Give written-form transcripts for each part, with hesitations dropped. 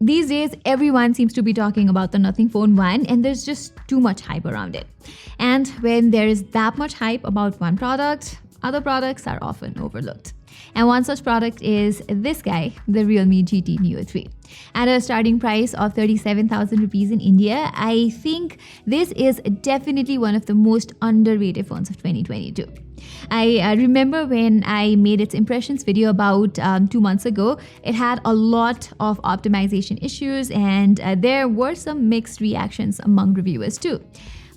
These days, everyone seems to be talking about the Nothing Phone 1 and there's just too much hype around it. And when there is that much hype about one product, other products are often overlooked. And one such product is this guy, the Realme GT Neo 3. At a starting price of 37,000 rupees in India, I think this is definitely one of the most underrated phones of 2022. I remember when I made its impressions video about 2 months ago, it had a lot of optimization issues and there were some mixed reactions among reviewers too.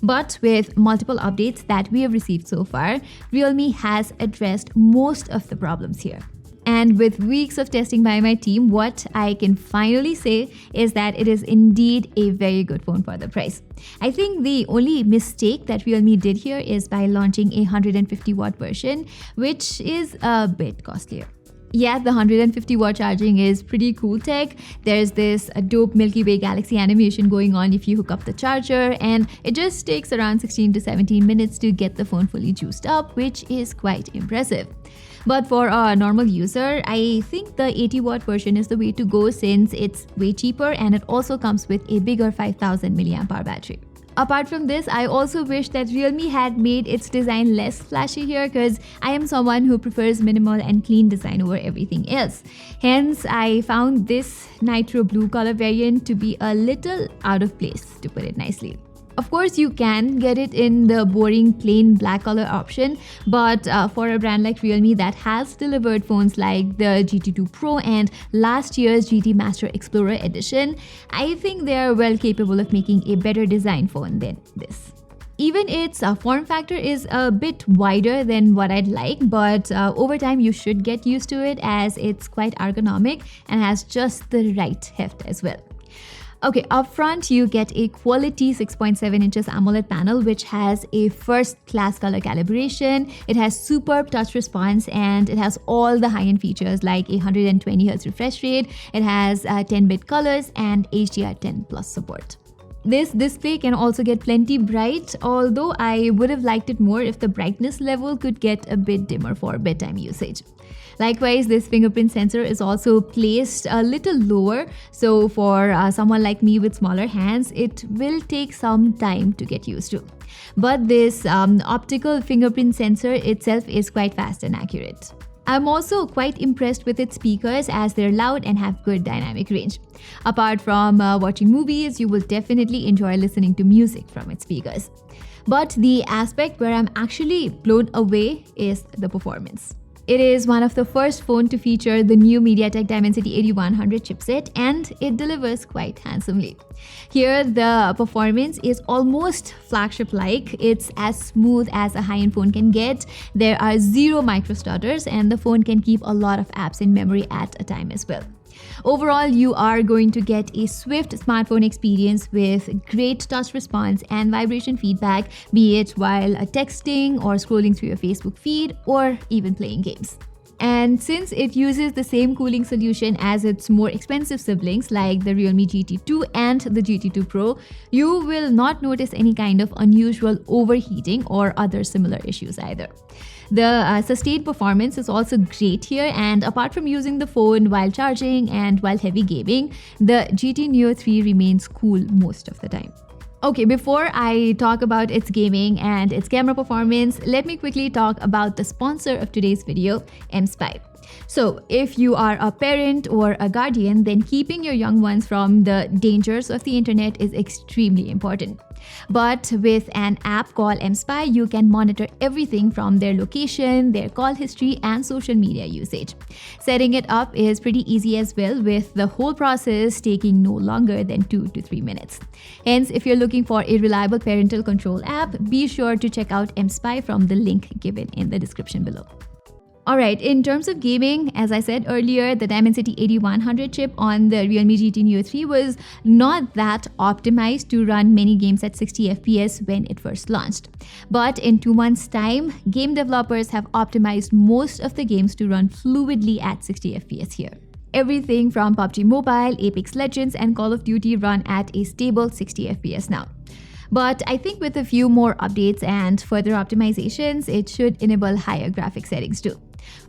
But with multiple updates that we have received so far, Realme has addressed most of the problems here. And with weeks of testing by my team, what I can finally say is that it is indeed a very good phone for the price. I think the only mistake that Realme did here is by launching a 150-watt version, which is a bit costlier. Yeah, the 150-watt charging is pretty cool tech. There's this dope Milky Way galaxy animation going on if you hook up the charger, and it just takes around 16 to 17 minutes to get the phone fully juiced up, which is quite impressive. But for a normal user, I think the 80-watt version is the way to go since it's way cheaper and it also comes with a bigger 5000 mAh battery. Apart from this, I also wish that Realme had made its design less flashy here because I am someone who prefers minimal and clean design over everything else. Hence, I found this nitro blue color variant to be a little out of place, to put it nicely. Of course, you can get it in the boring plain black color option, but for a brand like Realme that has delivered phones like the GT2 Pro and last year's GT Master Explorer Edition, I think they are well capable of making a better design phone than this. Even its form factor is a bit wider than what I'd like, but over time you should get used to it as it's quite ergonomic and has just the right heft as well. Okay, up front you get a quality 6.7 inches AMOLED panel which has a first-class color calibration, it has superb touch response, and it has all the high-end features like a 120Hz refresh rate, it has 10-bit colors and HDR10 Plus support. This display can also get plenty bright, although I would have liked it more if the brightness level could get a bit dimmer for bedtime usage. Likewise, this fingerprint sensor is also placed a little lower, so for someone like me with smaller hands, it will take some time to get used to. But this optical fingerprint sensor itself is quite fast and accurate. I'm also quite impressed with its speakers as they're loud and have good dynamic range. Apart from watching movies, you will definitely enjoy listening to music from its speakers. But the aspect where I'm actually blown away is the performance. It is one of the first phones to feature the new MediaTek Dimensity 8100 chipset, and it delivers quite handsomely. Here, the performance is almost flagship-like. It's as smooth as a high-end phone can get. There are zero microstutters, and the phone can keep a lot of apps in memory at a time as well. Overall, you are going to get a swift smartphone experience with great touch response and vibration feedback, be it while texting or scrolling through your Facebook feed or even playing games. And since it uses the same cooling solution as its more expensive siblings like the Realme GT2 and the GT2 Pro, you will not notice any kind of unusual overheating or other similar issues either. The sustained performance is also great here, and apart from using the phone while charging and while heavy gaming, the GT Neo 3 remains cool most of the time. Okay, before I talk about its gaming and its camera performance, let me quickly talk about the sponsor of today's video, mSpy. So, if you are a parent or a guardian, then keeping your young ones from the dangers of the internet is extremely important. But with an app called mSpy, you can monitor everything from their location, their call history, and social media usage. Setting it up is pretty easy as well, with the whole process taking no longer than 2 to 3 minutes. Hence, if you're looking for a reliable parental control app, be sure to check out mSpy from the link given in the description below. Alright, in terms of gaming, as I said earlier, the Dimensity 8100 chip on the Realme GT Neo 3 was not that optimized to run many games at 60 FPS when it first launched. But in 2 months' time, game developers have optimized most of the games to run fluidly at 60 FPS here. Everything from PUBG Mobile, Apex Legends, and Call of Duty run at a stable 60 FPS now. But I think with a few more updates and further optimizations, it should enable higher graphics settings too.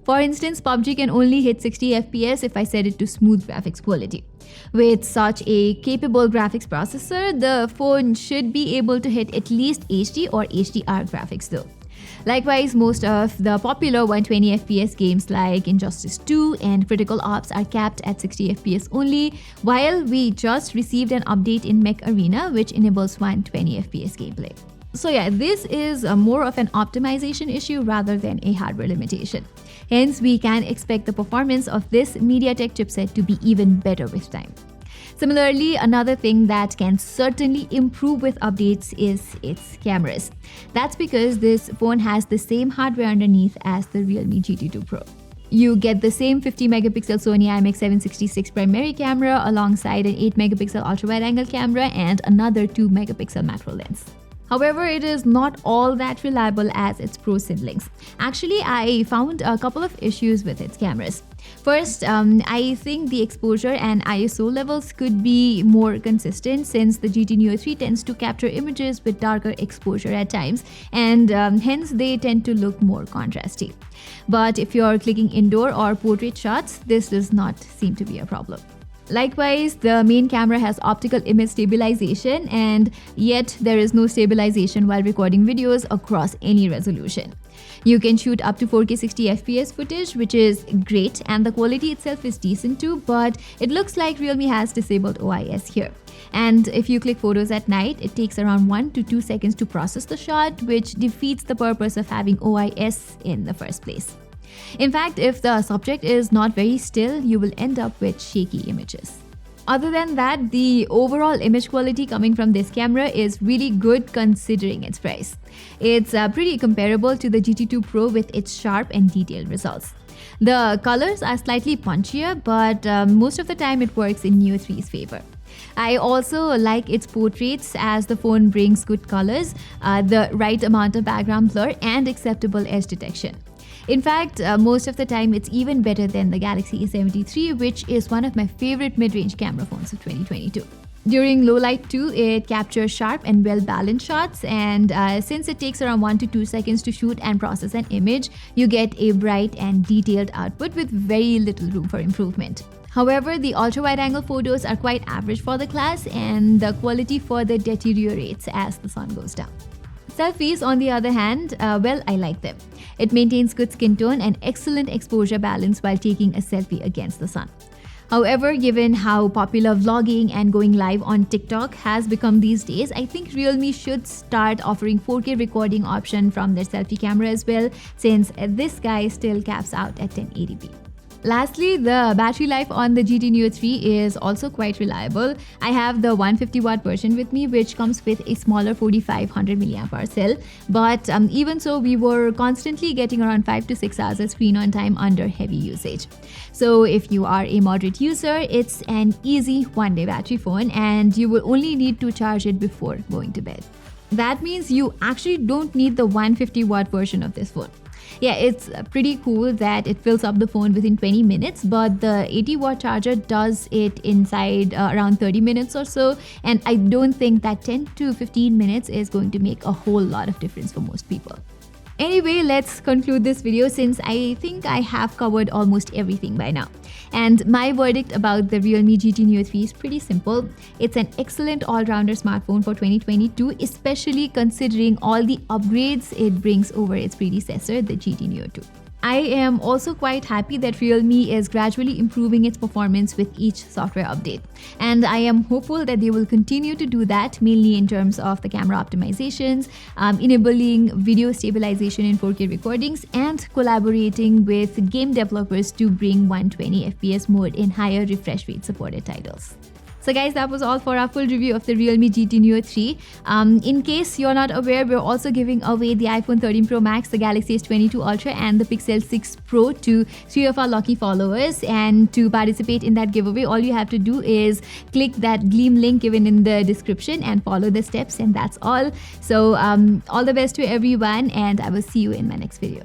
For instance, PUBG can only hit 60 FPS if I set it to smooth graphics quality. With such a capable graphics processor, the phone should be able to hit at least HD or HDR graphics though. Likewise, most of the popular 120 FPS games like Injustice 2 and Critical Ops are capped at 60 FPS only, while we just received an update in Mech Arena which enables 120 FPS gameplay. So yeah, this is more of an optimization issue rather than a hardware limitation. Hence, we can expect the performance of this MediaTek chipset to be even better with time. Similarly, another thing that can certainly improve with updates is its cameras. That's because this phone has the same hardware underneath as the Realme GT 2 Pro. You get the same 50-megapixel Sony IMX766 primary camera alongside an 8-megapixel ultra-wide-angle camera and another 2-megapixel macro lens. However, it is not all that reliable as its Pro siblings. Actually, I found a couple of issues with its cameras. First, I think the exposure and ISO levels could be more consistent since the GT Neo 3 tends to capture images with darker exposure at times, and hence they tend to look more contrasty. But if you're clicking indoor or portrait shots, this does not seem to be a problem. Likewise, the main camera has optical image stabilization, and yet there is no stabilization while recording videos across any resolution. You can shoot up to 4K 60 FPS footage, which is great, and the quality itself is decent too, but it looks like Realme has disabled OIS here. And if you click photos at night, it takes around 1 to 2 seconds to process the shot, which defeats the purpose of having OIS in the first place. In fact, if the subject is not very still, you will end up with shaky images. Other than that, the overall image quality coming from this camera is really good considering its price. It's pretty comparable to the GT 2 Pro with its sharp and detailed results. The colors are slightly punchier, but most of the time it works in Neo 3's favor. I also like its portraits as the phone brings good colors, the right amount of background blur, and acceptable edge detection. In fact, most of the time it's even better than the Galaxy A73, which is one of my favorite mid-range camera phones of 2022. During low light too, it captures sharp and well-balanced shots, and since it takes around 1 to 2 seconds to shoot and process an image, you get a bright and detailed output with very little room for improvement. However, the ultra-wide-angle photos are quite average for the class, and the quality further deteriorates as the sun goes down. Selfies, on the other hand, well, I like them. It maintains good skin tone and excellent exposure balance while taking a selfie against the sun. However, given how popular vlogging and going live on TikTok has become these days, I think Realme should start offering 4K recording option from their selfie camera as well, since this guy still caps out at 1080p. Lastly, the battery life on the GT Neo 3 is also quite reliable. I have the 150-watt version with me, which comes with a smaller 4500 mAh cell. But even so, we were constantly getting around 5 to 6 hours of screen on time under heavy usage. So if you are a moderate user, it's an easy one-day battery phone, and you will only need to charge it before going to bed. That means you actually don't need the 150-watt version of this phone. Yeah, it's pretty cool that it fills up the phone within 20 minutes, but the 80-watt charger does it inside around 30 minutes or so, and I don't think that 10 to 15 minutes is going to make a whole lot of difference for most people. Anyway, let's conclude this video since I think I have covered almost everything by now. And my verdict about the Realme GT Neo 3 is pretty simple. It's an excellent all-rounder smartphone for 2022, especially considering all the upgrades it brings over its predecessor, the GT Neo 2. I am also quite happy that Realme is gradually improving its performance with each software update. And I am hopeful that they will continue to do that, mainly in terms of the camera optimizations, enabling video stabilization in 4K recordings, and collaborating with game developers to bring 120 FPS mode in higher refresh rate supported titles. So guys, that was all for our full review of the Realme GT Neo 3. In case you're not aware, we're also giving away the iPhone 13 Pro Max, the Galaxy S22 Ultra, and the Pixel 6 Pro to 3 of our lucky followers. And to participate in that giveaway, all you have to do is click that Gleam link given in the description and follow the steps, and that's all. So all the best to everyone, and I will see you in my next video.